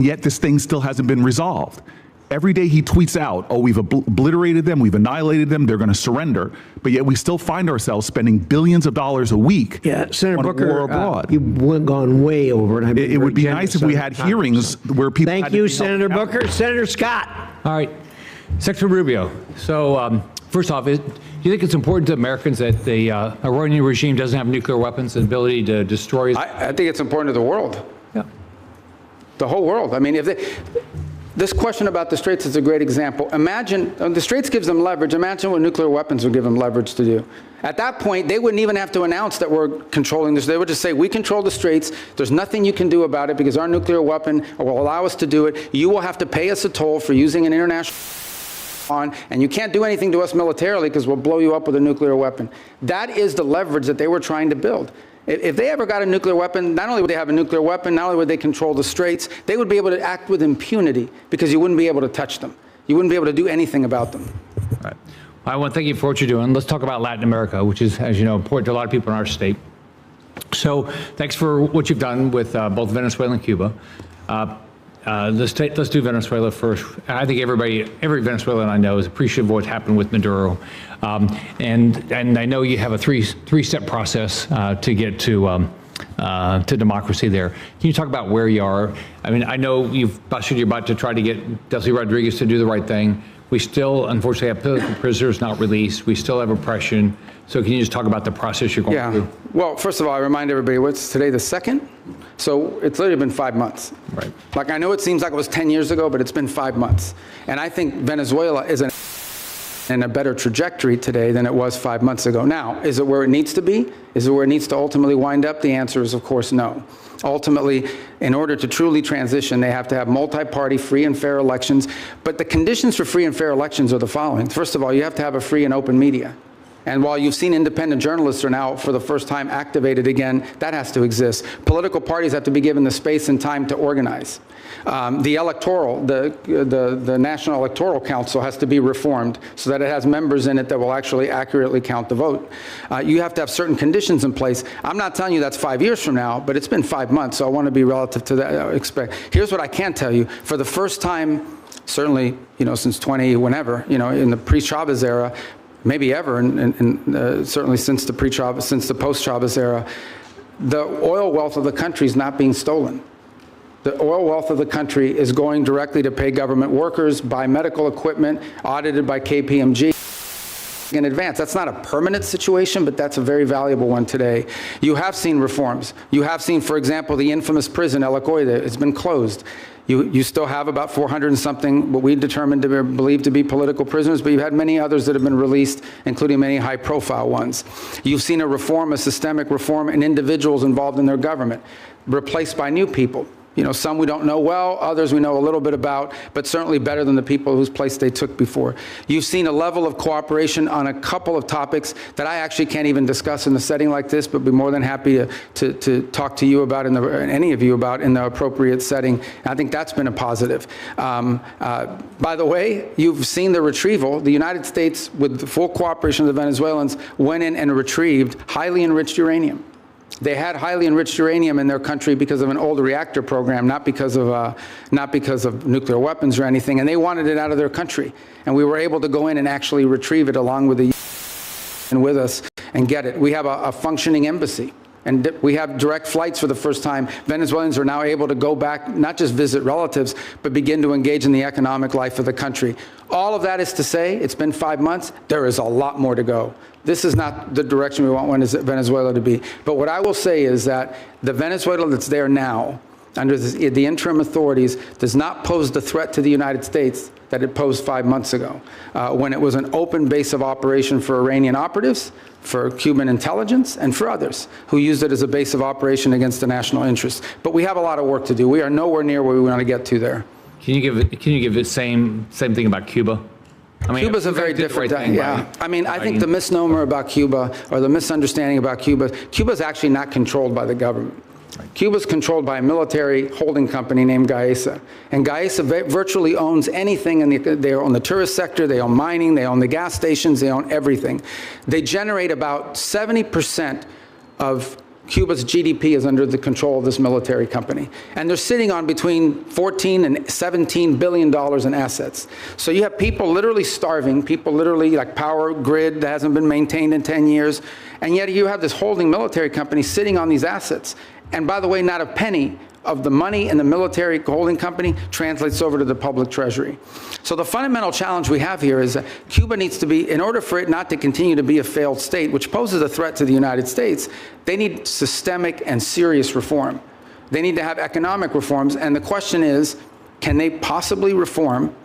Yet this thing still hasn't been resolved. Every day he tweets out, oh, we've obliterated them, we've annihilated them, they're going to surrender. But yet we still find ourselves spending billions of dollars a week Senator on Booker, a war abroad. You've gone way over. And it would be nice if we had hearings where people Thank you, Senator Booker. Senator Scott. All right. Secretary Rubio. So first off, do you think it's important to Americans that the Iranian regime doesn't have nuclear weapons and ability to destroy? I think it's important to the world. Yeah. The whole world. I mean, this question about the Straits is a great example. Imagine, the Straits gives them leverage. Imagine what nuclear weapons would give them leverage to do. At that point, they wouldn't even have to announce that we're controlling this. They would just say, we control the Straits. There's nothing you can do about it because our nuclear weapon will allow us to do it. You will have to pay us a toll for using an international and you can't do anything to us militarily because we'll blow you up with a nuclear weapon. That is the leverage that they were trying to build. If they ever got a nuclear weapon, not only would they have a nuclear weapon, not only would they control the Straits, they would be able to act with impunity because you wouldn't be able to touch them. You wouldn't be able to do anything about them. All right. I want to thank you for what you're doing. Let's talk about Latin America, which is, as you know, important to a lot of people in our state. So thanks for what you've done with both Venezuela and Cuba. Let's do Venezuela first. I think every Venezuelan I know is appreciative of what happened with Maduro, and I know you have a three-step process to get to democracy there. Can you talk about where you are? I mean, I know you're about to try to get Delcy Rodriguez to do the right thing. We still, unfortunately, have political prisoners not released. We still have oppression. So can you just talk about the process you're going through? Well, first of all, I remind everybody, what's today, the 2nd? So it's literally been 5 months. Right. Like, I know it seems like it was 10 years ago, but it's been 5 months. And I think Venezuela is in a better trajectory today than it was 5 months ago. Now, is it where it needs to be? Is it where it needs to ultimately wind up? The answer is, of course, no. Ultimately, in order to truly transition, they have to have multi-party, free and fair elections. But the conditions for free and fair elections are the following. First of all, you have to have a free and open media. And while you've seen independent journalists are now, for the first time, activated again, that has to exist. Political parties have to be given the space and time to organize. The National Electoral Council has to be reformed so that it has members in it that will actually accurately count the vote. You have to have certain conditions in place. I'm not telling you that's 5 years from now, but it's been 5 months, so I want to be relative to that. Here's what I can tell you. For the first time, certainly, since whenever, in the pre-Chavez era, maybe ever, and certainly since the post-Chavez era, the oil wealth of the country is not being stolen. The oil wealth of the country is going directly to pay government workers, buy medical equipment, audited by KPMG in advance. That's not a permanent situation, but that's a very valuable one today. You have seen reforms. You have seen, for example, the infamous prison, El Acoide, has been closed. You still have about 400 and something, what we determined to be believed to be political prisoners, but you've had many others that have been released, including many high-profile ones. You've seen a systemic reform in individuals involved in their government, replaced by new people. Some we don't know well, others we know a little bit about, but certainly better than the people whose place they took before. You've seen a level of cooperation on a couple of topics that I actually can't even discuss in a setting like this, but be more than happy to talk to you about, any of you about, in the appropriate setting. I think that's been a positive. By the way, you've seen the retrieval. The United States, with the full cooperation of the Venezuelans, went in and retrieved highly enriched uranium. They had highly enriched uranium in their country because of an old reactor program, not because of nuclear weapons or anything, and they wanted it out of their country. And we were able to go in and actually retrieve it along with the and with us and get it. We have a functioning embassy. And we have direct flights for the first time. Venezuelans are now able to go back, not just visit relatives, but begin to engage in the economic life of the country. All of that is to say, it's been 5 months. There is a lot more to go. This is not the direction we want Venezuela to be. But what I will say is that the Venezuela that's there now, under the interim authorities, does not pose the threat to the United States that it posed 5 months ago, when it was an open base of operation for Iranian operatives, for Cuban intelligence, and for others who used it as a base of operation against the national interest. But we have a lot of work to do. We are nowhere near where we want to get to there. Can you give the same thing about Cuba? I mean, Cuba's a very different thing. Yeah. I mean, I think the misnomer about Cuba, or the misunderstanding about Cuba's actually not controlled by the government. Cuba's controlled by a military holding company named Gaesa. And Gaesa virtually owns anything. They own the tourist sector, they own mining, they own the gas stations, they own everything. They generate about 70% of Cuba's GDP is under the control of this military company. And they're sitting on between 14 and $17 billion in assets. So you have people literally starving, people literally like power grid that hasn't been maintained in 10 years. And yet you have this holding military company sitting on these assets. And by the way, not a penny of the money in the military holding company translates over to the public treasury. So the fundamental challenge we have here is that Cuba needs to be, in order for it not to continue to be a failed state, which poses a threat to the United States, they need systemic and serious reform. They need to have economic reforms. And the question is, can they possibly reform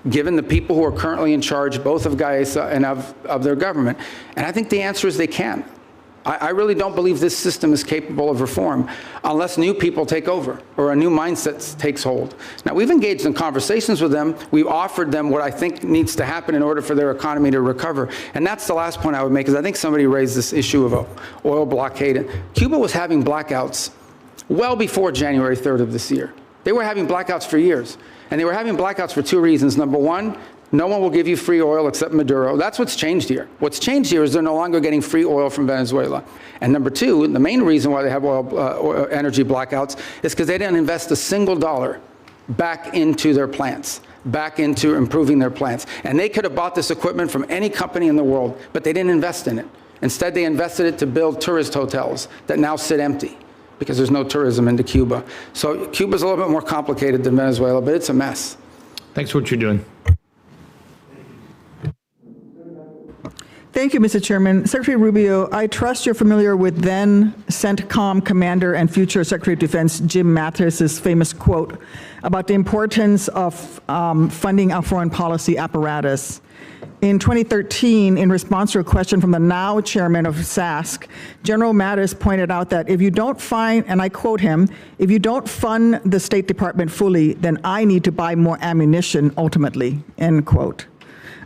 given the people who are currently in charge, both of Gaesa and of their government? And I think the answer is they can. I really don't believe this system is capable of reform unless new people take over or a new mindset takes hold. Now, we've engaged in conversations with them. We've offered them what I think needs to happen in order for their economy to recover. And that's the last point I would make, is I think somebody raised this issue of oil blockade. Cuba was having blackouts well before January 3rd of this year. They were having blackouts for years. And they were having blackouts for two reasons. Number one, no one will give you free oil except Maduro. That's what's changed here. What's changed here is they're no longer getting free oil from Venezuela. And number two, the main reason why they have oil energy blackouts is because they didn't invest a single dollar back into their plants, back into improving their plants. And they could have bought this equipment from any company in the world, but they didn't invest in it. Instead, they invested it to build tourist hotels that now sit empty because there's no tourism into Cuba. So Cuba's a little bit more complicated than Venezuela, but it's a mess. Thanks for what you're doing. Thank you, Mr. Chairman. Secretary Rubio, I trust you're familiar with then CENTCOM commander and future Secretary of Defense Jim Mattis's famous quote about the importance of funding our foreign policy apparatus. In 2013, in response to a question from the now chairman of SASC, General Mattis pointed out that if you don't find, and I quote him, if you don't fund the State Department fully, then I need to buy more ammunition ultimately, end quote.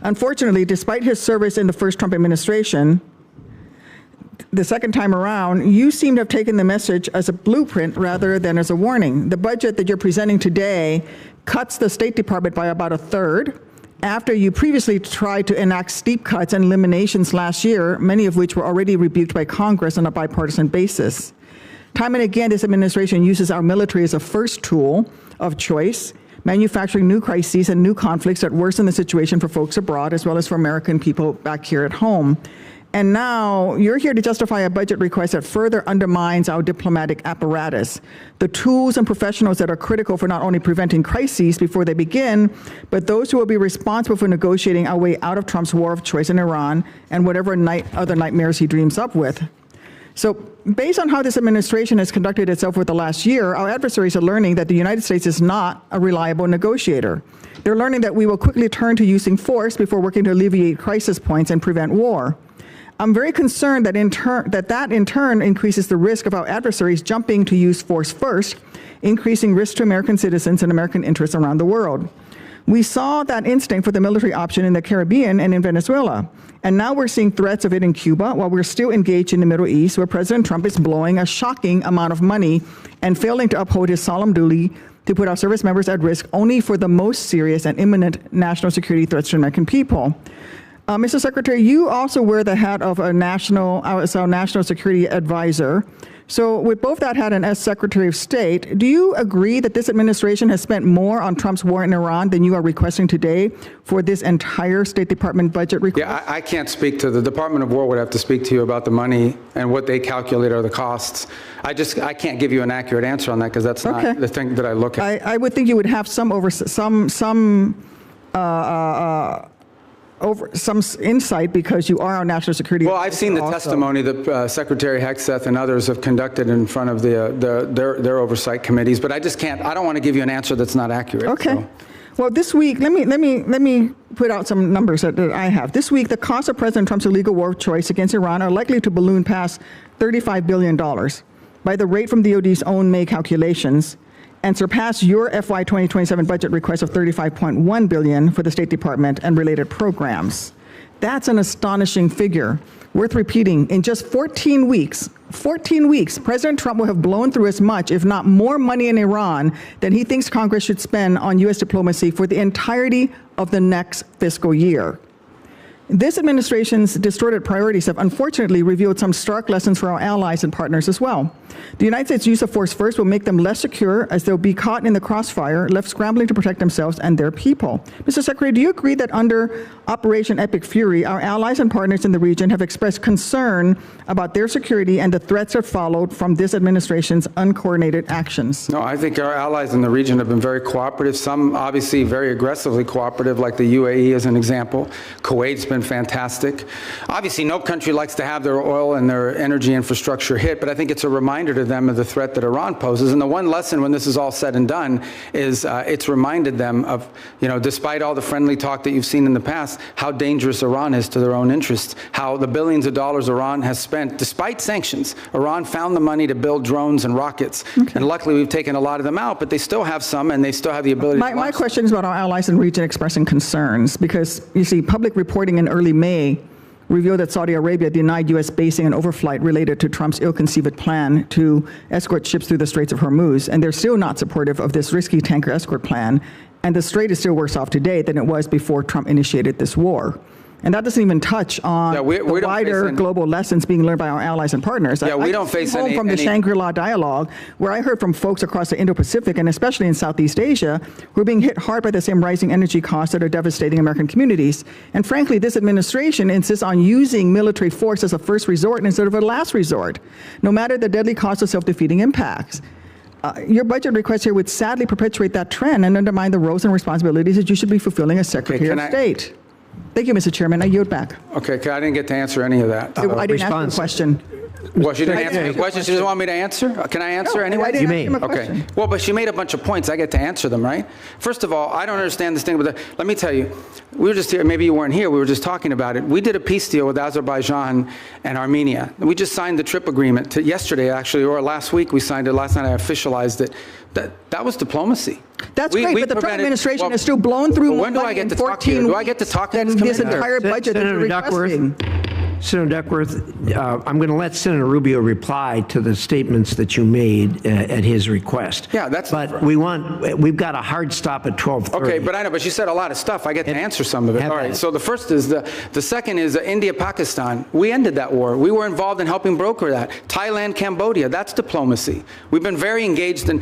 Unfortunately, despite his service in the first Trump administration, the second time around, you seem to have taken the message as a blueprint rather than as a warning. The budget that you're presenting today cuts the State Department by about a third, after you previously tried to enact steep cuts and eliminations last year, many of which were already rebuked by Congress on a bipartisan basis. Time and again, this administration uses our military as a first tool of choice, manufacturing new crises and new conflicts that worsen the situation for folks abroad as well as for American people back here at home. And now you're here to justify a budget request that further undermines our diplomatic apparatus, the tools and professionals that are critical for not only preventing crises before they begin, but those who will be responsible for negotiating our way out of Trump's war of choice in Iran and whatever other nightmares he dreams up with. So based on how this administration has conducted itself for the last year, our adversaries are learning that the United States is not a reliable negotiator. They're learning that we will quickly turn to using force before working to alleviate crisis points and prevent war. I'm very concerned that that in turn increases the risk of our adversaries jumping to use force first, increasing risk to American citizens and American interests around the world. We saw that instinct for the military option in the Caribbean and in Venezuela. And now we're seeing threats of it in Cuba while we're still engaged in the Middle East, where President Trump is blowing a shocking amount of money and failing to uphold his solemn duty to put our service members at risk only for the most serious and imminent national security threats to American people. Mr. Secretary, you also wear the hat of a national security advisor. So with both that hat and as Secretary of State, do you agree that this administration has spent more on Trump's war in Iran than you are requesting today for this entire State Department budget request? Yeah, I can't speak to the Department of War would have to speak to you about the money and what they calculate are the costs. I can't give you an accurate answer on that because that's not the thing that I look at. I would think you would have some insight because you are our national security. Well, I've seen the testimony that Secretary Hegseth and others have conducted in front of their oversight committees, but I don't want to give you an answer that's not accurate. Okay. So. Well, this week, let me put out some numbers that I have. This week, the cost of President Trump's illegal war of choice against Iran are likely to balloon past $35 billion by the rate from DOD's own May calculations, and surpass your FY 2027 budget request of $35.1 billion for the State Department and related programs. That's an astonishing figure. Worth repeating, in just 14 weeks, President Trump will have blown through as much, if not more money in Iran than he thinks Congress should spend on U.S. diplomacy for the entirety of the next fiscal year. This administration's distorted priorities have unfortunately revealed some stark lessons for our allies and partners as well. The United States' use of force first will make them less secure as they'll be caught in the crossfire, left scrambling to protect themselves and their people. Mr. Secretary, do you agree that under Operation Epic Fury, our allies and partners in the region have expressed concern about their security and the threats that followed from this administration's uncoordinated actions? No, I think our allies in the region have been very cooperative, some obviously very aggressively cooperative, like the UAE as an example. Kuwait's been fantastic. Obviously, no country likes to have their oil and their energy infrastructure hit, but I think it's a reminder to them of the threat that Iran poses. And the one lesson when this is all said and done is it's reminded them of, despite all the friendly talk that you've seen in the past, how dangerous Iran is to their own interests, how the billions of dollars Iran has spent, despite sanctions. Iran found the money to build drones and rockets. Okay. And luckily, we've taken a lot of them out, but they still have some, and they still have the ability to My question is about our allies in the region expressing concerns, because, you see, public reporting in early May revealed that Saudi Arabia denied U.S. basing and overflight related to Trump's ill-conceived plan to escort ships through the Straits of Hormuz, and they're still not supportive of this risky tanker escort plan, and the Strait is still worse off today than it was before Trump initiated this war. And that doesn't even touch on the wider global lessons being learned by our allies and partners. Yeah, we don't face any from the Shangri-La dialogue, where I heard from folks across the Indo-Pacific and especially in Southeast Asia who are being hit hard by the same rising energy costs that are devastating American communities. And frankly, this administration insists on using military force as a first resort instead of a last resort, no matter the deadly cost of self-defeating impacts. Your budget request here would sadly perpetuate that trend and undermine the roles and responsibilities that you should be fulfilling as Secretary of State. Thank you, Mr. Chairman. I yield back. Okay, I didn't get to answer any of that. I didn't ask the question. Well, she didn't answer the question. She doesn't want me to answer? Can I answer anyway? I didn't ask him a question. Okay. Well, but she made a bunch of points. I get to answer them, right? First of all, I don't understand this thing with let me tell you, we were just here, maybe you weren't here, we were just talking about it. We did a peace deal with Azerbaijan and Armenia. We just signed the trip agreement yesterday, actually, or last week we signed it. Last night I officialized it. That was diplomacy. That's great, but the Trump administration has still blown through more when do I get to talk to you? Do I get to talk to this entire budget that you're requesting? Senator Duckworth, I'm going to let Senator Rubio reply to the statements that you made at his request. Yeah, that's. But we've got a hard stop at 12:30. Okay, but I know, but she said a lot of stuff. I get to answer some of it. All right. So the first is the second is India-Pakistan. We ended that war. We were involved in helping broker that. Thailand, Cambodia. That's diplomacy. We've been very engaged in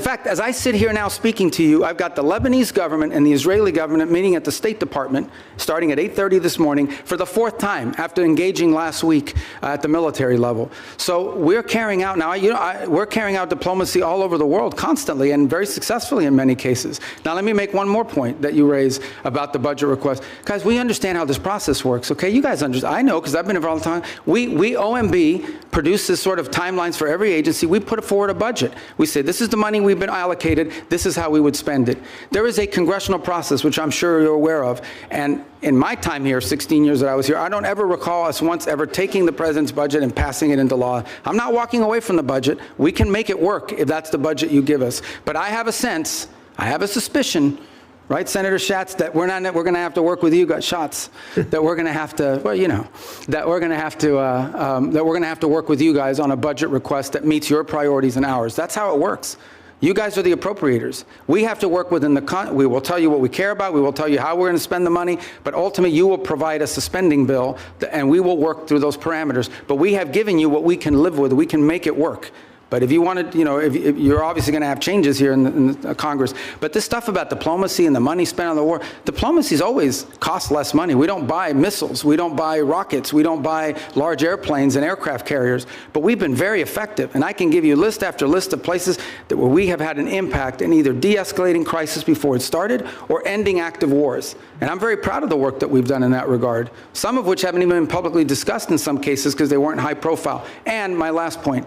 fact, as I sit here now speaking to you, I've got the Lebanese government and the Israeli government meeting at the State Department starting at 8:30 this morning for the fourth time after engaging last week at the military level. So we're carrying out now, we're carrying out diplomacy all over the world constantly and very successfully in many cases. Now, let me make one more point that you raise about the budget request. Guys, we understand how this process works, okay? You guys understand. I know, because I've been here all the time. We OMB produces sort of timelines for every agency. We put forward a budget. We say, this is the money we've been allocated. This is how we would spend it. There is a congressional process, which I'm sure you're aware of. And in my time here, 16 years that I was here, I don't ever recall us once ever taking the president's budget and passing it into law. I'm not walking away from the budget. We can make it work if that's the budget you give us. But I have a sense, I have a suspicion, right, Senator Schatz, that we're going to have to work with you guys, that we're going to have to, well, that we're going to have to work with you guys on a budget request that meets your priorities and ours. That's how it works. You guys are the appropriators. We have to work within we will tell you what we care about. We will tell you how we're going to spend the money. But ultimately, you will provide us a spending bill, and we will work through those parameters. But we have given you what we can live with. We can make it work. But if you wanted, if you're obviously going to have changes here in the Congress. But this stuff about diplomacy and the money spent on the war, diplomacy's always cost less money. We don't buy missiles. We don't buy rockets. We don't buy large airplanes and aircraft carriers. But we've been very effective. And I can give you list after list of places where we have had an impact in either de-escalating crisis before it started or ending active wars. And I'm very proud of the work that we've done in that regard, some of which haven't even been publicly discussed in some cases because they weren't high profile. And my last point,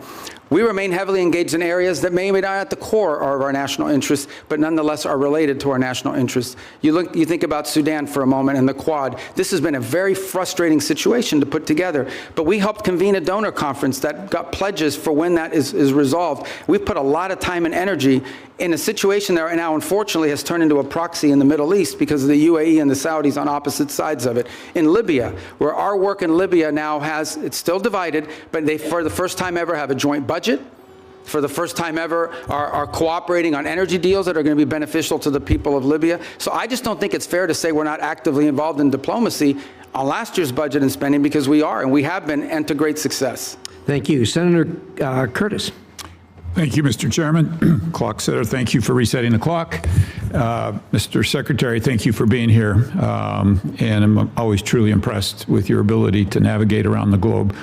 we remain heavily engaged in areas that may not at the core of our national interests, but nonetheless are related to our national interests. You think about Sudan for a moment and the Quad. This has been a very frustrating situation to put together, but we helped convene a donor conference that got pledges for when that is resolved. We've put a lot of time and energy in a situation that right now, unfortunately, has turned into a proxy in the Middle East because of the UAE and the Saudis on opposite sides of it. In Libya, where our work in Libya now it's still divided, but they, for the first time ever, have a joint budget, for the first time ever, are cooperating on energy deals that are going to be beneficial to the people of Libya. So I just don't think it's fair to say we're not actively involved in diplomacy on last year's budget and spending, because we are, and we have been, and to great success. Thank you. Senator Curtis. Thank you, Mr. Chairman. Clock setter, thank you for resetting the clock. Mr. Secretary, thank you for being here. And I'm always truly impressed with your ability to navigate around the globe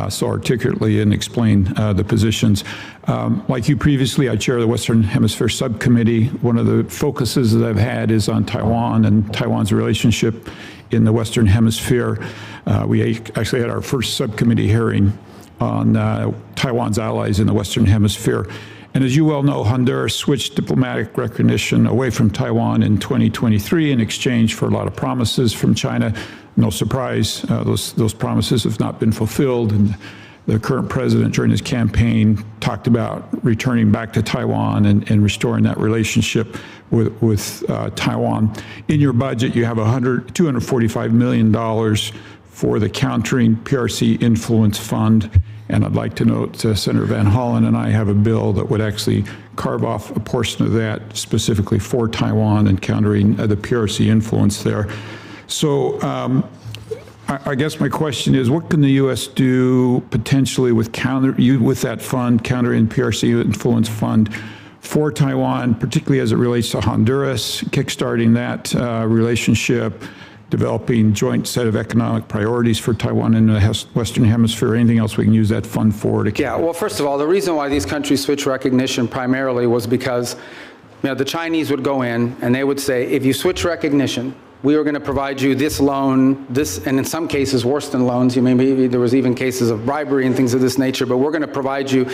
so articulately and explain the positions. Like you previously, I chair the Western Hemisphere Subcommittee. One of the focuses that I've had is on Taiwan and Taiwan's relationship in the Western Hemisphere. We actually had our first subcommittee hearing on Taiwan's allies in the Western Hemisphere. And as you well know, Honduras switched diplomatic recognition away from Taiwan in 2023 in exchange for a lot of promises from China. No surprise, those promises have not been fulfilled. And the current president, during his campaign, talked about returning back to Taiwan and restoring that relationship with Taiwan. In your budget, you have $245 million for the Countering PRC Influence Fund. And I'd like to note Senator Van Hollen and I have a bill that would actually carve off a portion of that specifically for Taiwan and countering the PRC influence there. So I guess my question is, what can the U.S. do potentially with that fund, Countering PRC Influence Fund, for Taiwan, particularly as it relates to Honduras, kickstarting that relationship, developing joint set of economic priorities for Taiwan in the Western Hemisphere, anything else we can use that fund for? Yeah, well, first of all, the reason why these countries switched recognition primarily was because the Chinese would go in and they would say, if you switch recognition, we are going to provide you this loan, this, and in some cases worse than loans. Maybe there was even cases of bribery and things of this nature, but we're going to provide you,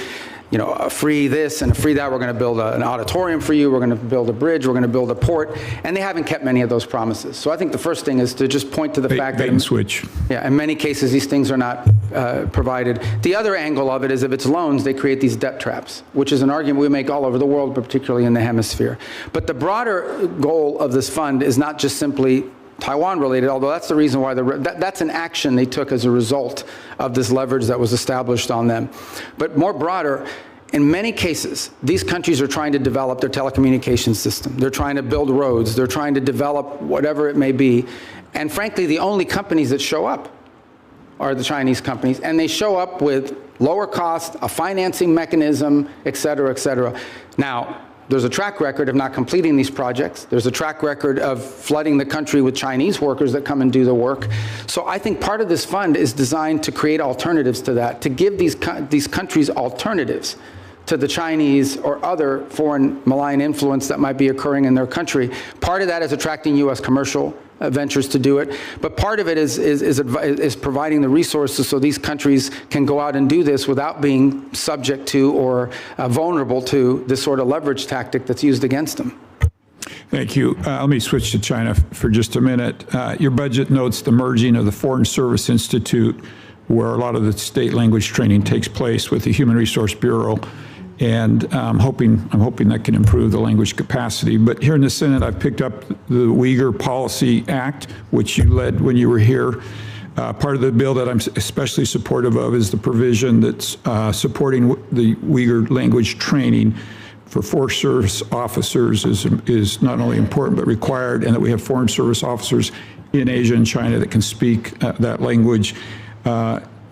a free this and a free that. We're going to build an auditorium for you. We're going to build a bridge. We're going to build a port. And they haven't kept many of those promises. So I think the first thing is to just point to the fact that in many cases these things are not provided. The other angle of it is if it's loans, they create these debt traps, which is an argument we make all over the world, but particularly in the hemisphere. But the broader goal of this fund is not just simply Taiwan related, although that's the reason why that's an action they took as a result of this leverage that was established on them. But more broader, in many cases, these countries are trying to develop their telecommunications system. They're trying to build roads. They're trying to develop whatever it may be. And frankly, the only companies that show up are the Chinese companies, and they show up with lower cost, a financing mechanism, et cetera, et cetera. Now, there's a track record of not completing these projects. There's a track record of flooding the country with Chinese workers that come and do the work. So I think part of this fund is designed to create alternatives to that, to give these countries alternatives to the Chinese or other foreign malign influence that might be occurring in their country. Part of that is attracting U.S. commercial ventures to do it, but part of it is providing the resources so these countries can go out and do this without being subject to or vulnerable to this sort of leverage tactic that's used against them. Thank you. Let me switch to China for just a minute. Your budget notes the merging of the Foreign Service Institute, where a lot of the state language training takes place, with the Human Resource Bureau. And I'm hoping that can improve the language capacity. But here in the Senate, I've picked up the Uyghur Policy Act, which you led when you were here. Part of the bill that I'm especially supportive of is the provision that's supporting the Uyghur language training for Foreign Service officers is not only important but required, and that we have Foreign Service officers in Asia and China that can speak that language.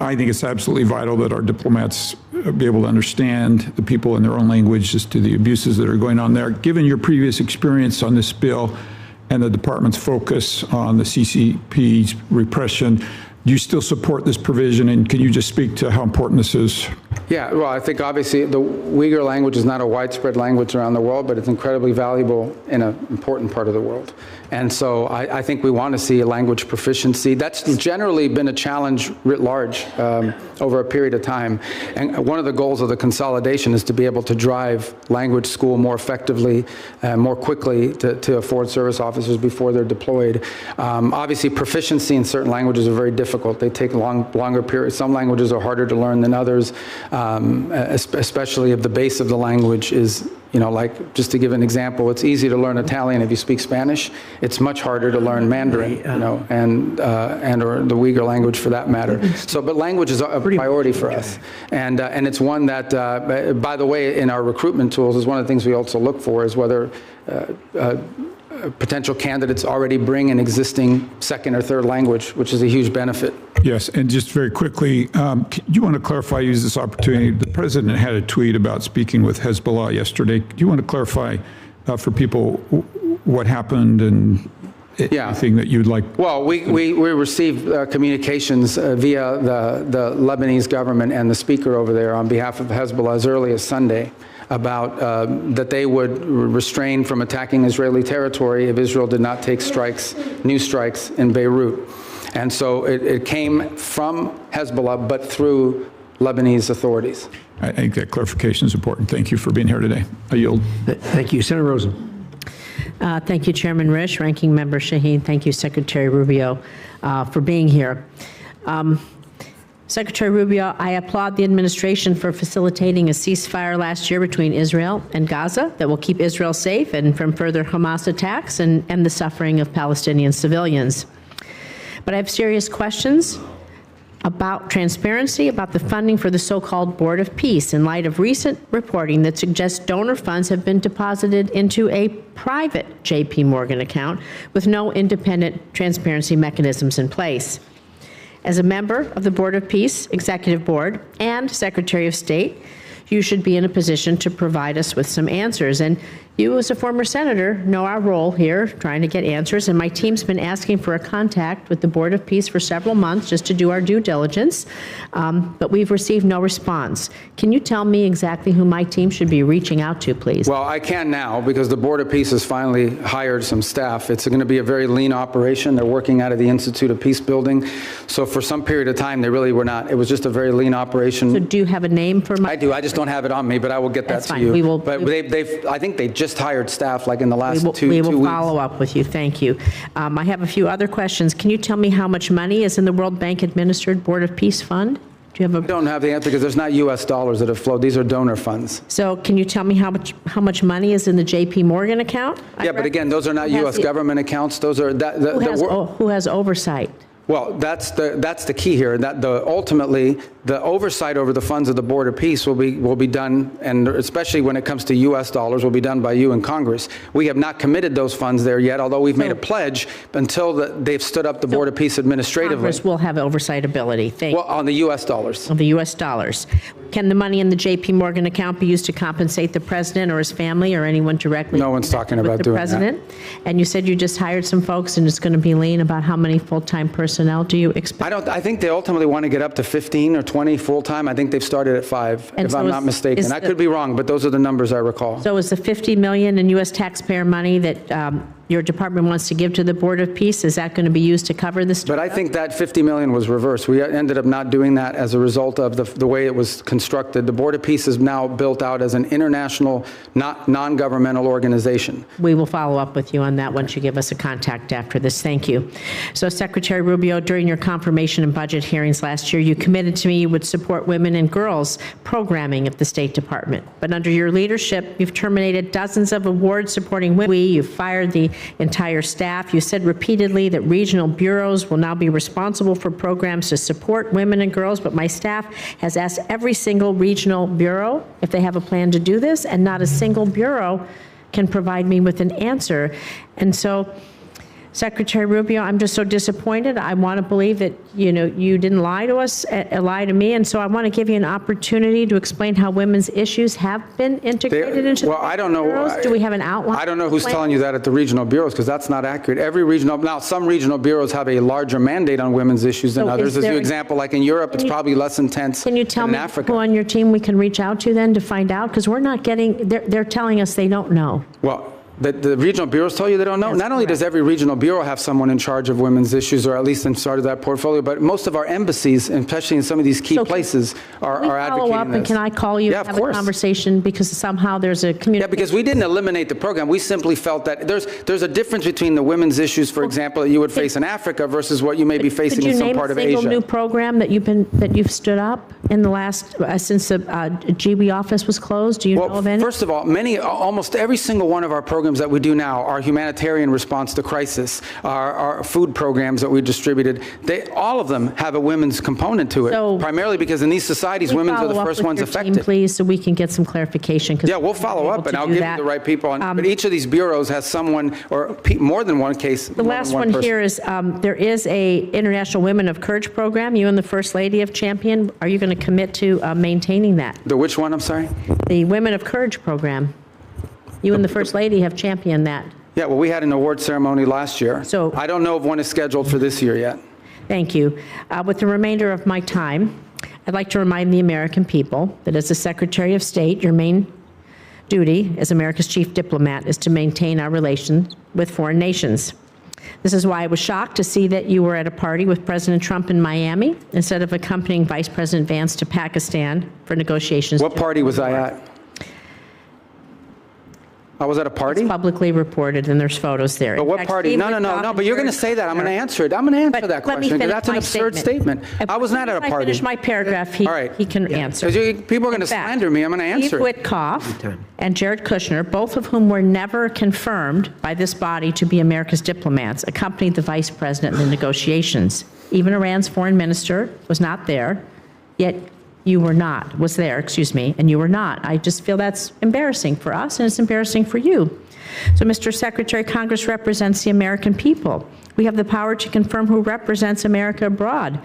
I think it's absolutely vital that our diplomats be able to understand the people in their own language as to the abuses that are going on there. Given your previous experience on this bill and the department's focus on the CCP's repression, do you still support this provision, and can you just speak to how important this is? Yeah, well, I think obviously the Uyghur language is not a widespread language around the world, but it's incredibly valuable in an important part of the world. And so I think we want to see a language proficiency. That's generally been a challenge writ large over a period of time. And one of the goals of the consolidation is to be able to drive language school more effectively, more quickly to foreign service officers before they're deployed. Obviously, proficiency in certain languages are very difficult difficult. They take longer periods. Some languages are harder to learn than others, especially if the base of the language is, like, just to give an example, it's easy to learn Italian if you speak Spanish. It's much harder to learn Mandarin, and or the Uyghur language for that matter. So, but language is a priority for us. And it's one that, by the way, in our recruitment tools, is one of the things we also look for is whether potential candidates already bring an existing second or third language, which is a huge benefit. Yes, and just very quickly, do you want to clarify, use this opportunity? The president had a tweet about speaking with Hezbollah yesterday. Do you want to clarify for people what happened and anything that you'd like? Well, we received communications via the Lebanese government and the speaker over there on behalf of Hezbollah as early as Sunday about that they would refrain from attacking Israeli territory if Israel did not take new strikes in Beirut. And so it came from Hezbollah, but through Lebanese authorities. I think that clarification is important. Thank you for being here today. I yield. Thank you. Senator Rosen. Thank you, Chairman Risch, Ranking Member Shaheen. Thank you, Secretary Rubio, for being here. Secretary Rubio, I applaud the administration for facilitating a ceasefire last year between Israel and Gaza that will keep Israel safe and from further Hamas attacks and the suffering of Palestinian civilians. But I have serious questions about transparency, about the funding for the so-called Board of Peace in light of recent reporting that suggests donor funds have been deposited into a private J.P. Morgan account with no independent transparency mechanisms in place. As a member of the Board of Peace, Executive Board, and Secretary of State, you should be in a position to provide us with some answers. And you, as a former senator, know our role here, trying to get answers. And my team's been asking for a contact with the Board of Peace for several months just to do our due diligence, but we've received no response. Can you tell me exactly who my team should be reaching out to, please? Well, I can now because the Board of Peace has finally hired some staff. It's going to be a very lean operation. They're working out of the Institute of Peace Building. So for some period of time, they really were not. It was just a very lean operation. So do you have a name for my? I do. I just don't have it on me, but I will get that That's to fine. you. We will- But I think they just hired staff like in the last two We weeks. will follow up with you. Thank you. I have a few other questions. Can you tell me how much money is in the World Bank administered Board of Peace Fund? Do you have I don't have the answer because there's not U.S. dollars that have flowed. These are donor funds. So can you tell me how much money is in the J.P. Morgan account? Yeah, but again, those are not U.S. government accounts. Those are Who has oversight? Well, that's the key here. That ultimately the oversight over the funds of the Board of Peace will be done, and especially when it comes to U.S. dollars, will be done by you in Congress. We have not committed those funds there yet, although we've made a pledge until they've stood up the Board of Peace administratively. Congress will have oversight ability. Thank you. Well, on the U.S. dollars. Of the U.S. dollars. Can the money in the J.P. Morgan account be used to compensate the president or his family or anyone directly? No one's talking about doing that. With the president? And you said you just hired some folks and it's going to be lean. About how many full-time personnel do you expect? I think they ultimately want to get up to 15 or 20 full-time. I think they've started at 5, And if so I'm not mistaken. I could be wrong, but those are the numbers I recall. So is the $50 million in U.S. taxpayer money that your department wants to give to the Board of Peace, is that going to be used to cover this? But I think that $50 million was reversed. We ended up not doing that as a result of the way it was constructed. The Board of Peace is now built out as an international, non-governmental organization. We will follow up with you on that once you give us a contact after this. Thank you. So, Secretary Rubio, during your confirmation and budget hearings last year, you committed to me you would support women and girls programming at the State Department. But under your leadership, you've terminated dozens of awards supporting women. You've fired the entire staff. You said repeatedly that regional bureaus will now be responsible for programs to support women and girls, but my staff has asked every single regional bureau if they have a plan to do this, and not a single bureau can provide me with an answer. And so, Secretary Rubio, I'm just so disappointed. I want to believe that, you didn't lie to us, lie to me, and so I want to give you an opportunity to explain how women's issues have been integrated into the I don't know. bureaus. Do we have an outline? I don't know who's telling you that at the regional bureaus, because that's not accurate. Now some regional bureaus have a larger mandate on women's issues than So others. is As there- an example, like in Europe, it's probably less intense Can you tell than me in Africa. who on your team we can reach out to then to find out? Because we're not getting, they're telling us they don't know. Well, The regional bureaus tell you they don't know? That's Not only does correct. every regional bureau have someone in charge of women's issues, or at least in charge of that portfolio, but most of our embassies, especially in some of these key So can- places, are Can we follow advocating up, and this. can I call you Yeah, and of have a course. conversation? Because somehow there's a community. Yeah, because we didn't eliminate the program. We simply felt that there's a difference between the women's issues, for example, that you would face in Africa versus what you may be facing in some part of Could you name a single new Asia. program that you've stood up in the last, since the GB office was closed? Do you know Well, of any? first of all, almost every single one of our programs that we do now, our humanitarian response to crisis, our food programs that we distributed, all of them have a women's component to it, So- primarily because in these societies, Can we women are the follow up first with ones your team, affected. please, so we can get some clarification? 'Cause Yeah, we'll follow we're up, able and to I'll do give you that. the right people on, but each of these bureaus has someone, or more than one case. The last one here is, there is a International Women of Courage program. You and the First Lady have championed. Are you going to commit to maintaining that? The which one, I'm sorry? The Women of Courage program. You and the First Lady have championed that. Yeah, well, we had an award ceremony last year. So- I don't know if one is scheduled for this year yet. Thank you. With the remainder of my time, I'd like to remind the American people that as the Secretary of State, your main duty as America's chief diplomat is to maintain our relations with foreign nations. This is why I was shocked to see that you were at a party with President Trump in Miami instead of accompanying Vice President Vance to Pakistan for negotiations. What party was I at? I was at a party? Publicly reported, and there's photos there. But In what fact, party? Steve No, Witkoff but you're going to and say that. I'm going to Jared answer it. I'm going to answer But that let me question, because finish that's an my absurd statement. I was not at a As I party. finish my paragraph, All right. he can answer. Because people are going to In fact, slander me. I'm going to answer Steve it. Witkoff and Jared Kushner, both of whom were never confirmed by this body to be America's diplomats, accompanied the vice president in the negotiations. Even Iran's foreign minister was not there, yet you were not, was there, excuse me, and you were not. I just feel that's embarrassing for us, and it's embarrassing for you. So, Mr. Secretary, Congress represents the American people. We have the power to confirm who represents America abroad.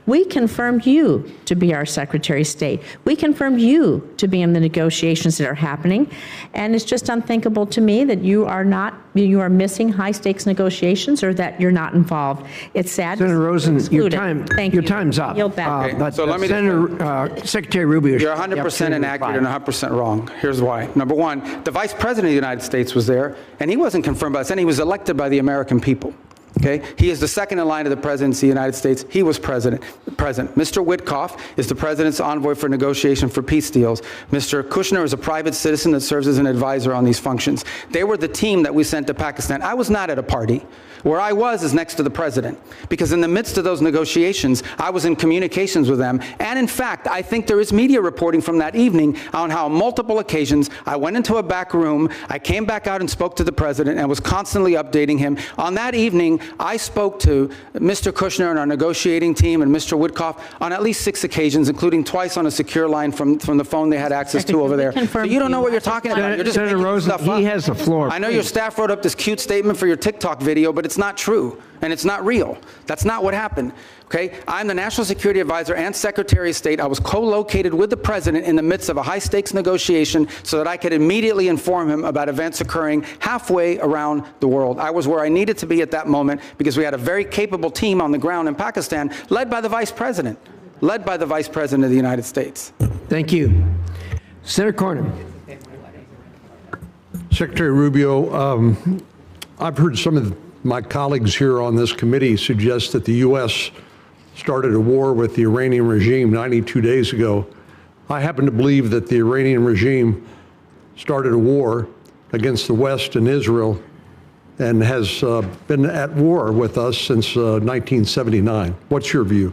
We confirmed you to be our Secretary of State. We confirmed you to be in the negotiations that are happening. And it's just unthinkable to me that you are missing high-stakes negotiations, or that you're not involved. It's sad. Senator Rosen, your Thank you. time's up. Yield back. Okay, But so let me just- Secretary Rubio. You're should have the 100% opportunity to inaccurate reply. and 100% wrong. Here's why. Number one, the Vice President of the United States was there, and he wasn't confirmed by us, and he was elected by the American people. Okay? He is the second in line of the presidency of the United States. He was present. Mr. Witkoff is the president's envoy for negotiation for peace deals. Mr. Kushner is a private citizen that serves as an advisor on these functions. They were the team that we sent to Pakistan. I was not at a party. Where I was is next to the president, because in the midst of those negotiations, I was in communications with them. And in fact, I think there is media reporting from that evening on how on multiple occasions I went into a back room, I came back out and spoke to the president and was constantly updating him. On that evening, I spoke to Mr. Kushner and our negotiating team and Mr. Witkoff on at least 6 occasions, including twice on a secure line from the phone they had access to over there. So you don't know what you're talking about. You're just Senator making Rosen, stuff up. he has the floor. I know your staff wrote up this cute statement for your TikTok video, but it's not true, and it's not real. That's not what happened, okay? I'm the National Security Advisor and Secretary of State. I was co-located with the President in the midst of a high-stakes negotiation so that I could immediately inform him about events occurring halfway around the world. I was where I needed to be at that moment because we had a very capable team on the ground in Pakistan, led by the Vice President of the United States. Thank you. Senator Cornyn. Secretary Rubio, I've heard some of my colleagues here on this committee suggest that the U.S. started a war with the Iranian regime 92 days ago. I happen to believe that the Iranian regime started a war against the West and Israel and has been at war with us since 1979. What's your view?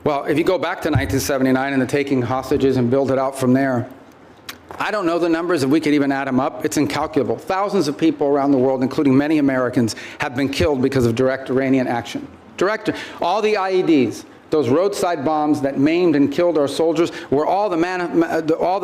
Well, if you go back to 1979 and the taking hostages and build it out from there, I don't know the numbers, if we could even add them up. It's incalculable. Thousands of people around the world, including many Americans, have been killed because of direct Iranian action. All the IEDs, those roadside bombs that maimed and killed our soldiers, were all the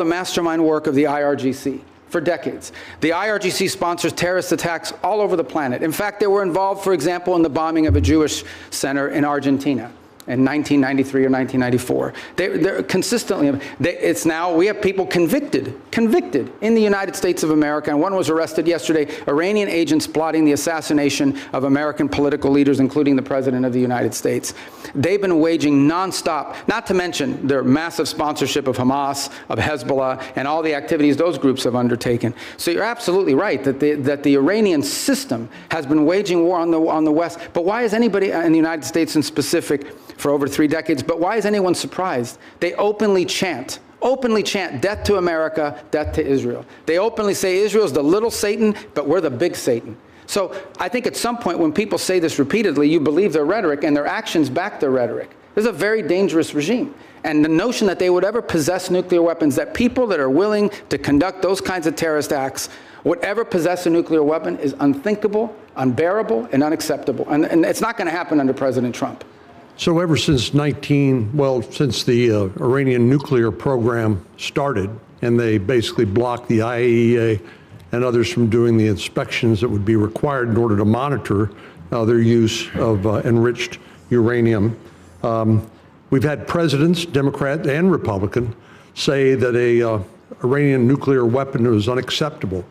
mastermind work of the IRGC for decades. The IRGC sponsors terrorist attacks all over the planet. In fact, they were involved, for example, in the bombing of a Jewish center in Argentina. in 1993 or 1994. They're consistently, it's now, we have people convicted in the United States of America, and one was arrested yesterday, Iranian agents plotting the assassination of American political leaders, including the President of the United States. They've been waging nonstop, not to mention their massive sponsorship of Hamas, of Hezbollah, and all the activities those groups have undertaken. So you're absolutely right that the Iranian system has been waging war on the West. But why is anybody in the United States in specific for over 3 decades, but why is anyone surprised? They openly chant death to America, death to Israel. They openly say Israel's the little Satan, but we're the big Satan. So I think at some point when people say this repeatedly, you believe their rhetoric and their actions back their rhetoric. This is a very dangerous regime. And the notion that they would ever possess nuclear weapons, that people that are willing to conduct those kinds of terrorist acts would ever possess a nuclear weapon is unthinkable, unbearable, and unacceptable. And it's not going to happen under President Trump. So ever since since the Iranian nuclear program started, and they basically blocked the IAEA and others from doing the inspections that would be required in order to monitor their use of enriched uranium, we've had presidents, Democrat and Republican, say that a Iranian nuclear weapon was unacceptable.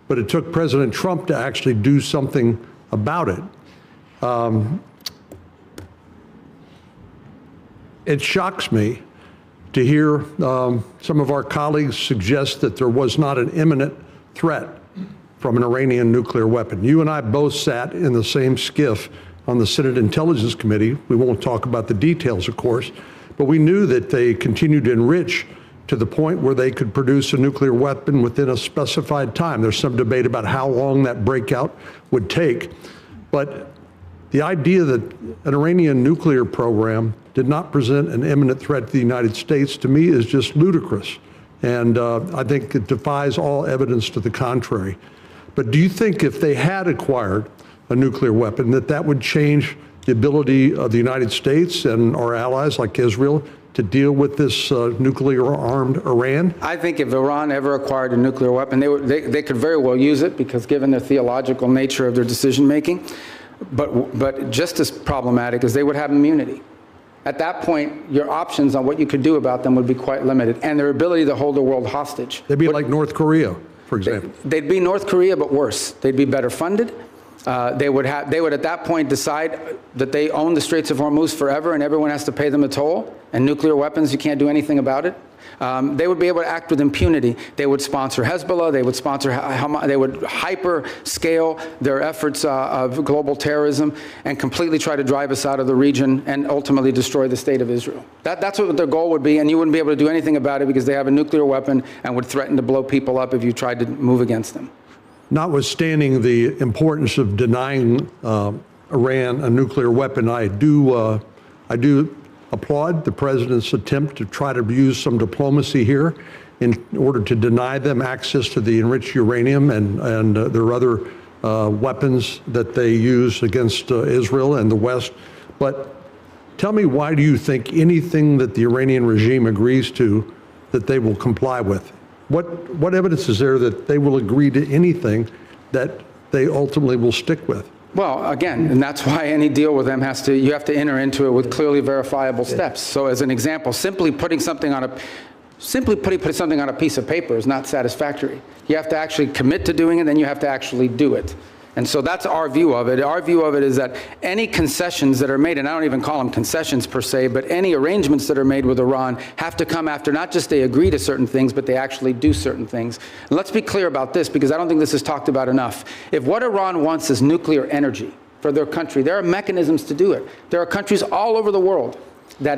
But it took President Trump to actually do something about it. It shocks me to hear some of our colleagues suggest that there was not an imminent threat from an Iranian nuclear weapon. You and I both sat in the same skiff on the Senate Intelligence Committee. We won't talk about the details, of course, but we knew that they continued to enrich to the point where they could produce a nuclear weapon within a specified time. There's some debate about how long that breakout would take, but the idea that an Iranian nuclear program did not present an imminent threat to the United States, to me, is just ludicrous. And I think it defies all evidence to the contrary. But do you think if they had acquired a nuclear weapon, that would change the ability of the United States and our allies like Israel to deal with this nuclear-armed Iran? I think if Iran ever acquired a nuclear weapon, they could very well use it, because given the theological nature of their decision-making. But just as problematic is they would have immunity. At that point, your options on what you could do about them would be quite limited, and their ability to hold the world hostage. They'd be like North Korea, for example. They'd be North Korea, but worse. They'd be better funded. They would at that point decide that they own the Straits of Hormuz forever, and everyone has to pay them a toll. And nuclear weapons, you can't do anything about it. They would be able to act with impunity. They would sponsor Hezbollah. They would sponsor Hamas. They would hyper-scale their efforts of global terrorism and completely try to drive us out of the region and ultimately destroy the state of Israel. That's what their goal would be, and you wouldn't be able to do anything about it because they have a nuclear weapon and would threaten to blow people up if you tried to move against them. Notwithstanding the importance of denying Iran a nuclear weapon, I do applaud the president's attempt to try to use some diplomacy here in order to deny them access to the enriched uranium and their other weapons that they use against Israel and the West. But tell me, why do you think anything that the Iranian regime agrees to that they will comply with? What evidence is there that they will agree to anything that they ultimately will stick with? Well, again, and that's why any deal with them you have to enter into it with clearly verifiable steps. So as an example, simply putting something on a piece of paper is not satisfactory. You have to actually commit to doing it, then you have to actually do it. And so that's our view of it. Our view of it is that any concessions that are made, and I don't even call them concessions per se, but any arrangements that are made with Iran have to come after not just they agree to certain things, but they actually do certain things. And let's be clear about this, because I don't think this is talked about enough. If what Iran wants is nuclear energy for their country, there are mechanisms to do it. There are countries all over the world that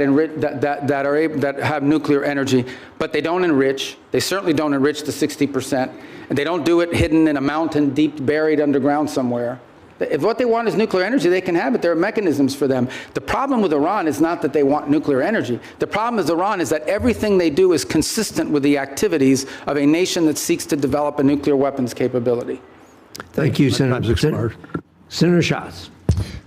have nuclear energy, but they don't enrich. They certainly don't enrich to 60%. And they don't do it hidden in a mountain deep buried underground somewhere. If what they want is nuclear energy, they can have it. There are mechanisms for them. The problem with Iran is not that they want nuclear energy. The problem with Iran is that everything they do is consistent with the activities of a nation that seeks to develop a nuclear weapons capability. Thank you, Senator Schatz.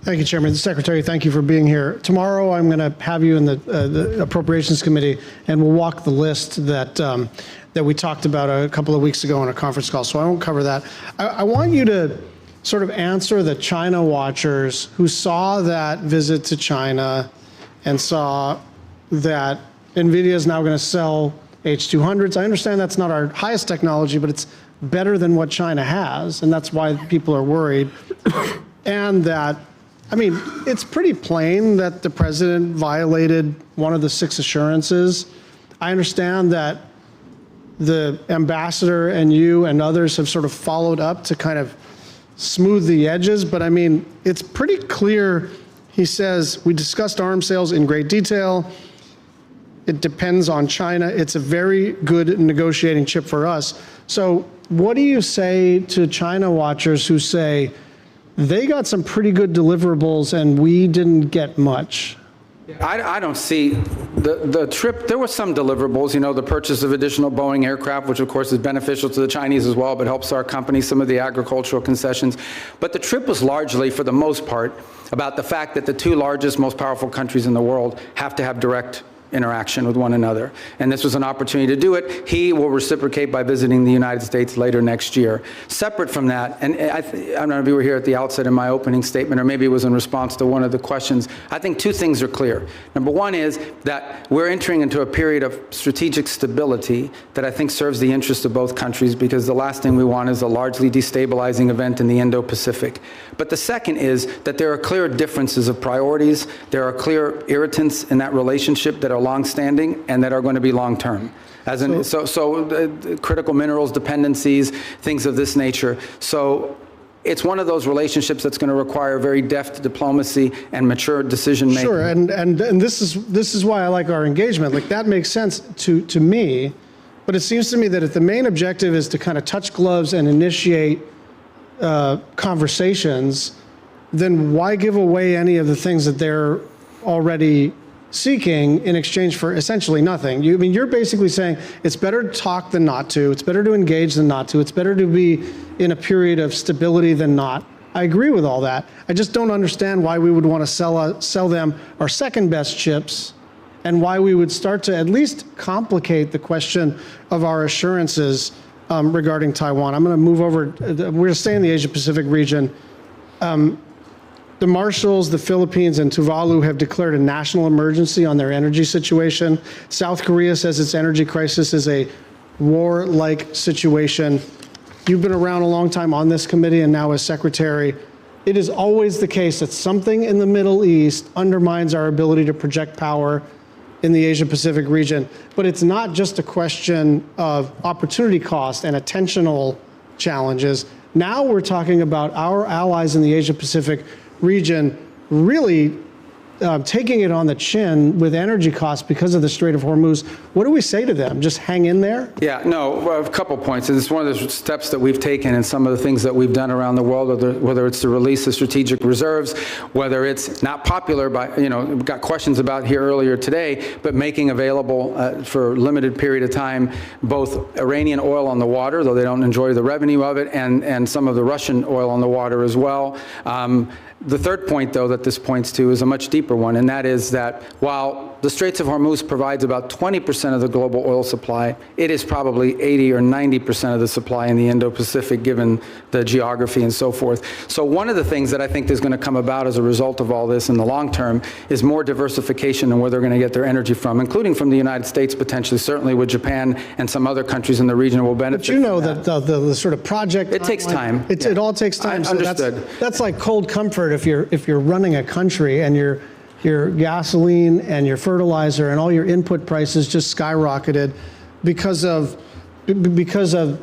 Thank you, Chairman. Secretary, thank you for being here. Tomorrow, I'm going to have you in the Appropriations Committee, and we'll walk the list that we talked about a couple of weeks ago on a conference call, so I won't cover that. I want you to sort of answer the China watchers who saw that visit to China and saw that NVIDIA is now going to sell H200s. I understand that's not our highest technology, but it's better than what China has, and that's why people are worried. And that, I mean, it's pretty plain that the president violated one of the 6 assurances. I understand that the ambassador and you and others have sort of followed up to kind of smooth the edges, but I mean, it's pretty clear. He says, we discussed arms sales in great detail. It depends on China. It's a very good negotiating chip for us. So what do you say to China watchers who say they got some pretty good deliverables and we didn't get much? I don't see the trip. There were some deliverables, the purchase of additional Boeing aircraft, which of course is beneficial to the Chinese as well, but helps our company, some of the agricultural concessions. But the trip was largely, for the most part, about the fact that the 2 largest, most powerful countries in the world have to have direct interaction with one another. And this was an opportunity to do it. He will reciprocate by visiting the United States later next year. Separate from that, and I don't know if you were here at the outset in my opening statement, or maybe it was in response to one of the questions, I think 2 things are clear. Number one is that we're entering into a period of strategic stability that I think serves the interests of both countries, because the last thing we want is a largely destabilizing event in the Indo-Pacific. But the second is that there are clear differences of priorities. There are clear irritants in that relationship that are long-standing and that are going to be long-term. Critical minerals dependencies, things of this nature. So it's one of those relationships that's going to require very deft diplomacy and mature decision-making. Sure, and this is why I like our engagement. Like, that makes sense to me, but it seems to me that if the main objective is to kind of touch gloves and initiate conversations, then why give away any of the things that they're already seeking in exchange for essentially nothing? You're basically saying it's better to talk than not to. It's better to engage than not to. It's better to be in a period of stability than not. I agree with all that. I just don't understand why we would want to sell them our second best chips, and why we would start to at least complicate the question of our assurances regarding Taiwan. I'm going to move over. We're going to stay in the Asia-Pacific region. The Marshalls, the Philippines, and Tuvalu have declared a national emergency on their energy situation. South Korea says its energy crisis is a war-like situation. You've been around a long time on this committee and now as secretary. It is always the case that something in the Middle East undermines our ability to project power in the Asia-Pacific region. But it's not just a question of opportunity cost and attentional challenges. Now we're talking about our allies in the Asia-Pacific region really taking it on the chin with energy costs because of the Strait of Hormuz. What do we say to them? Just hang in there? Yeah, no, well, a couple points. It's one of the steps that we've taken and some of the things that we've done around the world, whether it's the release of strategic reserves, whether it's not popular, but, we got questions about here earlier today, but making available for a limited period of time both Iranian oil on the water, though they don't enjoy the revenue of it, and some of the Russian oil on the water as well. The third point, though, that this points to is a much deeper one, and that is that while the Straits of Hormuz provides about 20% of the global oil supply, it is probably 80 or 90% of the supply in the Indo-Pacific, given the geography and so forth. So one of the things that I think is going to come about as a result of all this in the long term is more diversification in where they're going to get their energy from, including from the United States, potentially, certainly with Japan and some other countries in the region will benefit. But you know that the sort of project it takes time. It all takes time. So understood. That's like cold comfort if you're running a country and your gasoline and your fertilizer and all your input prices just skyrocketed because of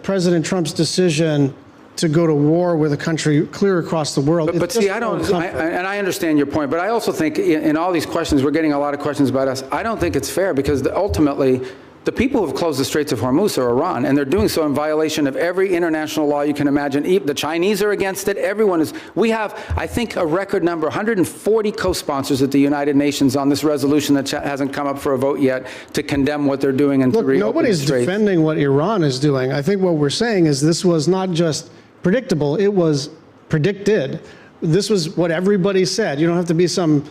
President Trump's decision to go to war with a country clear across the world. But see, and I understand your point, but I also think in all these questions, we're getting a lot of questions about us. I don't think it's fair, because ultimately, the people who have closed the Straits of Hormuz are Iran, and they're doing so in violation of every international law you can imagine. The Chinese are against it. Everyone is. We have, I think, a record number, 140 co-sponsors at the United Nations on this resolution that hasn't come up for a vote yet to condemn what they're doing and to reopen nobody's the Straits. Defending what Iran is doing. I think what we're saying is this was not just predictable, it was predicted. This was what everybody said. You don't have to be some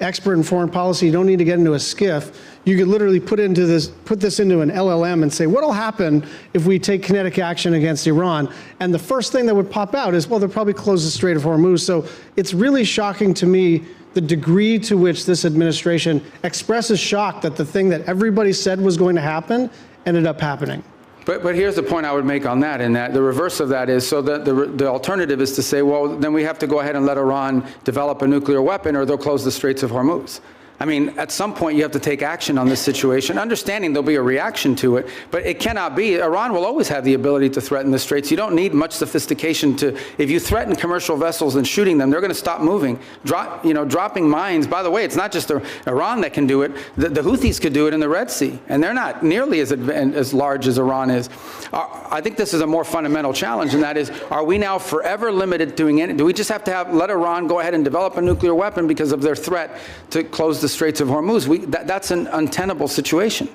expert in foreign policy. You don't need to get into a skiff. You could literally put this into an LLM and say, what'll happen if we take kinetic action against Iran? And the first thing that would pop out is, well, they'll probably close the Strait of Hormuz. So it's really shocking to me the degree to which this administration expresses shock that the thing that everybody said was going to happen ended up happening. But here's the point I would make on that, and that the reverse of that is, so that the alternative is to say, well, then we have to go ahead and let Iran develop a nuclear weapon or they'll close the Straits of Hormuz. I mean, at some point you have to take action on this situation, understanding there'll be a reaction to it, but it cannot be. Iran will always have the ability to threaten the Straits. You don't need much sophistication to, if you threaten commercial vessels and shooting them, they're going to stop moving. Dropping mines, by the way, it's not just Iran that can do it. The Houthis could do it in the Red Sea, and they're not nearly as large as Iran is. I think this is a more fundamental challenge, and that is, are we now forever limited doing it? Do we just have to let Iran go ahead and develop a nuclear weapon because of their threat to close the Straits of Hormuz? That's an untenable situation.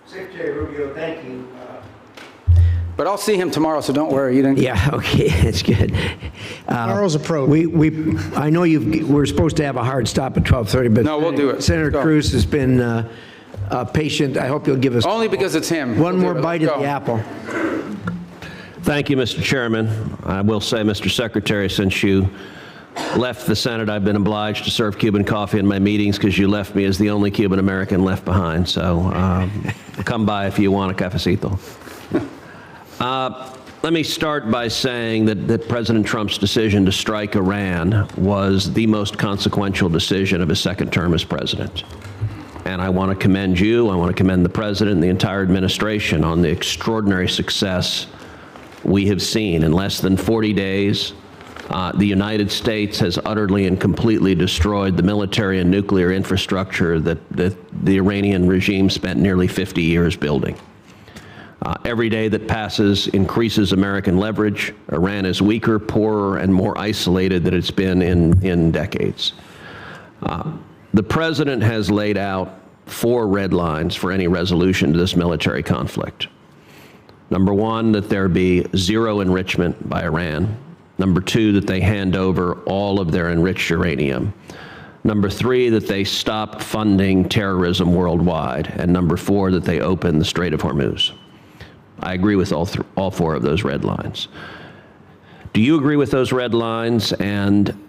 Secretary Rubio, thank you. But I'll see him tomorrow, so don't worry. Yeah, okay, that's good. Tomorrow's a probe. I know we're supposed to have a hard stop at 12:30, but No, we'll do it. Senator Go. Cruz has been patient. I hope you'll give us Only because it's him. one more We'll do it. bite Let's at go. the apple. Thank you, Mr. Chairman. I will say, Mr. Secretary, since you left the Senate, I've been obliged to serve Cuban coffee in my meetings because you left me as the only Cuban American left behind. So come by if you want a cafecito. Let me start by saying that President Trump's decision to strike Iran was the most consequential decision of his second term as president. And I want to commend you, I want to commend the president and the entire administration on the extraordinary success we have seen. In less than 40 days, the United States has utterly and completely destroyed the military and nuclear infrastructure that the Iranian regime spent nearly 50 years building. Every day that passes increases American leverage. Iran is weaker, poorer, and more isolated than it's been in decades. The president has laid out 4 red lines for any resolution to this military conflict. Number 1, that there be zero enrichment by Iran. Number 2, that they hand over all of their enriched uranium. Number 3, that they stop funding terrorism worldwide. And number 4, that they open the Strait of Hormuz. I agree with all 4 of those red lines. Do you agree with those red lines, and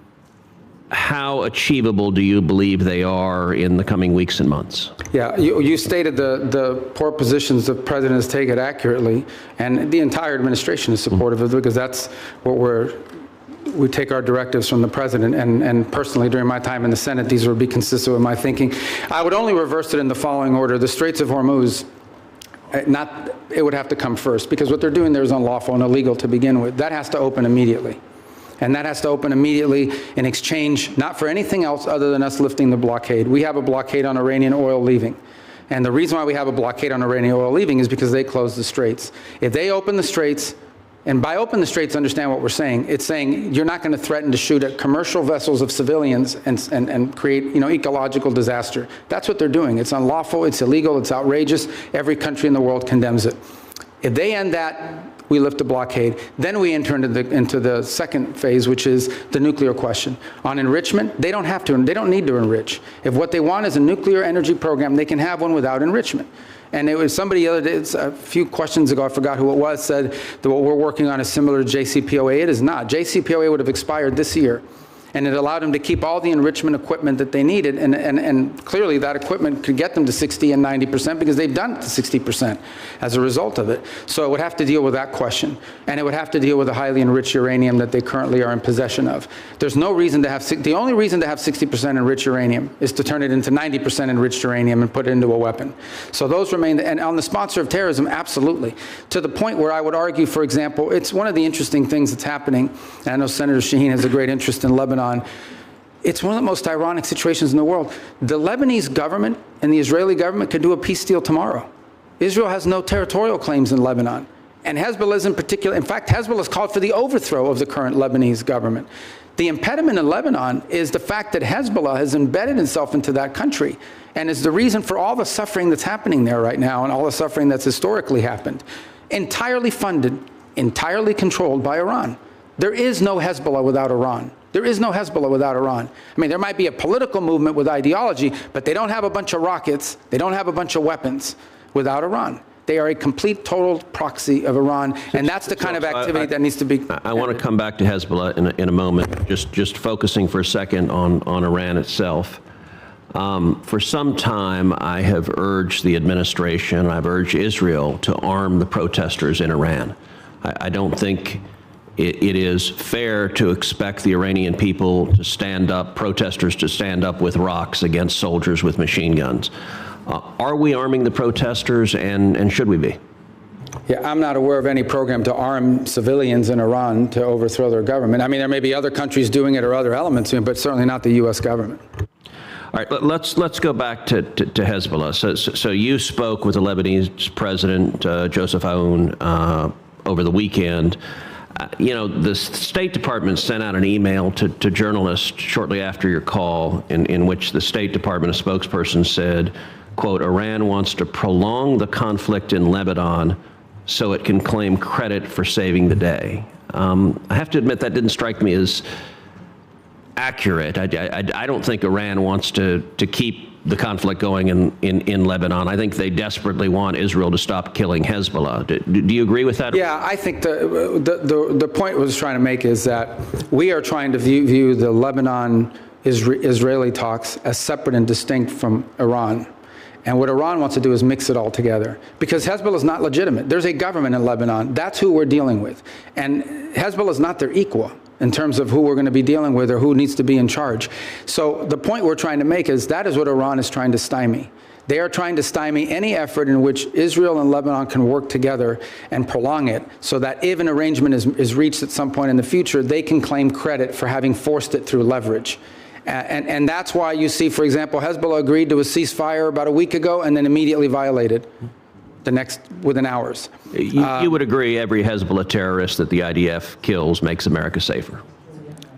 how achievable do you believe they are in the coming weeks and months? Yeah, you stated the poor positions the president has taken accurately, and the entire administration is supportive of it, because that's what we take our directives from the president, and personally during my time in the Senate, these would be consistent with my thinking. I would only reverse it in the following order. The Straits of Hormuz, it would have to come first, because what they're doing there is unlawful and illegal to begin with. That has to open immediately. And that has to open immediately in exchange, not for anything else other than us lifting the blockade. We have a blockade on Iranian oil leaving. And the reason why we have a blockade on Iranian oil leaving is because they closed the straits. If they open the straits, and by open the straits, understand what we're saying. It's saying you're not going to threaten to shoot at commercial vessels of civilians and create, ecological disaster. That's what they're doing. It's unlawful, it's illegal, it's outrageous. Every country in the world condemns it. If they end that, we lift the blockade. Then we enter into the second phase, which is the nuclear question. On enrichment, they don't need to enrich. If what they want is a nuclear energy program, they can have one without enrichment. And it was somebody the other day, a few questions ago, I forgot who it was, said that what we're working on is similar to JCPOA. It is not. JCPOA would have expired this year. And it allowed them to keep all the enrichment equipment that they needed. And clearly that equipment could get them to 60 and 90% because they've done it to 60% as a result of it. So it would have to deal with that question. And it would have to deal with the highly enriched uranium that they currently are in possession of. There's no reason to have, the only reason to have 60% enriched uranium is to turn it into 90% enriched uranium and put it into a weapon. So those remain, and on the sponsor of terrorism, absolutely. To the point where I would argue, for example, it's one of the interesting things that's happening, and I know Senator Shaheen has a great interest in Lebanon. It's one of the most ironic situations in the world. The Lebanese government and the Israeli government could do a peace deal tomorrow. Israel has no territorial claims in Lebanon. And Hezbollah is in particular, in fact, Hezbollah has called for the overthrow of the current Lebanese government. The impediment in Lebanon is the fact that Hezbollah has embedded itself into that country and is the reason for all the suffering that's happening there right now and all the suffering that's historically happened. Entirely funded, entirely controlled by Iran. There is no Hezbollah without Iran. There is no Hezbollah without Iran. I mean, there might be a political movement with ideology, but they don't have a bunch of rockets. They don't have a bunch of weapons without Iran. They are a complete, total proxy of Iran, and that's the kind of activity that needs to be. I want to come back to Hezbollah in a moment, just focusing for a second on Iran itself. For some time, I have urged the administration, I've urged Israel to arm the protesters in Iran. I don't think it is fair to expect the Iranian people to stand up, protesters to stand up with rocks against soldiers with machine guns. Are we arming the protesters, and should we be? Yeah, I'm not aware of any program to arm civilians in Iran to overthrow their government. I mean, there may be other countries doing it or other elements, but certainly not the U.S. government. All right, let's go back to Hezbollah. So you spoke with the Lebanese president, Joseph Aoun, over the weekend. You know, the State Department sent out an email to journalists shortly after your call in which the State Department spokesperson said, quote, Iran wants to prolong the conflict in Lebanon so it can claim credit for saving the day. I have to admit that didn't strike me as accurate. I don't think Iran wants to keep the conflict going in Lebanon. I think they desperately want Israel to stop killing Hezbollah. Do you agree with that? Yeah, I think the point I was trying to make is that we are trying to view the Lebanon-Israeli talks as separate and distinct from Iran. And what Iran wants to do is mix it all together. Because Hezbollah is not legitimate. There's a government in Lebanon. That's who we're dealing with. And Hezbollah is not their equal in terms of who we're going to be dealing with or who needs to be in charge. So the point we're trying to make is that is what Iran is trying to stymie. They are trying to stymie any effort in which Israel and Lebanon can work together and prolong it so that if an arrangement is reached at some point in the future, they can claim credit for having forced it through leverage. And that's why you see, for example, Hezbollah agreed to a ceasefire about a week ago and then immediately violated within hours. You would agree every Hezbollah terrorist that the IDF kills makes America safer?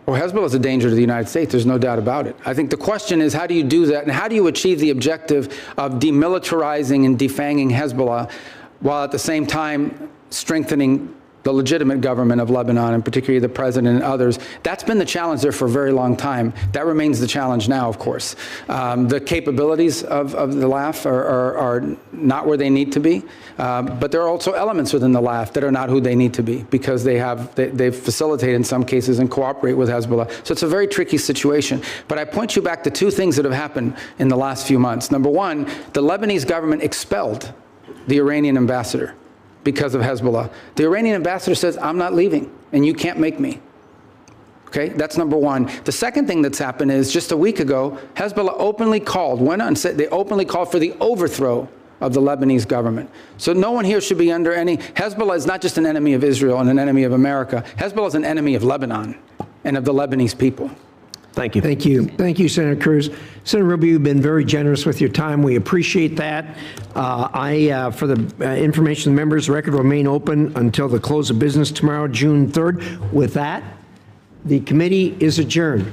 Well, Hezbollah is a danger to the United States. There's no doubt about it. I think the question is, how do you do that? And how do you achieve the objective of demilitarizing and defanging Hezbollah while at the same time strengthening the legitimate government of Lebanon, and particularly the president and others? That's been the challenge there for a very long time. That remains the challenge now, of course. The capabilities of the LAF are not where they need to be, but there are also elements within the LAF that are not who they need to be because they've facilitated in some cases and cooperate with Hezbollah. So it's a very tricky situation. But I point you back to two things that have happened in the last few months. Number one, the Lebanese government expelled the Iranian ambassador because of Hezbollah. The Iranian ambassador says, I'm not leaving, and you can't make me. Okay, that's number one. The second thing that's happened is just a week ago, Hezbollah openly called, went on and said they openly called for the overthrow of the Lebanese government. So no one here should be under any, Hezbollah is not just an enemy of Israel and an enemy of America. Hezbollah is an enemy of Lebanon and of the Lebanese people. Thank you. Thank you. Thank you, Senator Cruz. Senator Rubio, you've been very generous with your time. We appreciate that. For the information of the members, the record will remain open until the close of business tomorrow, June 3rd. With that, the committee is adjourned.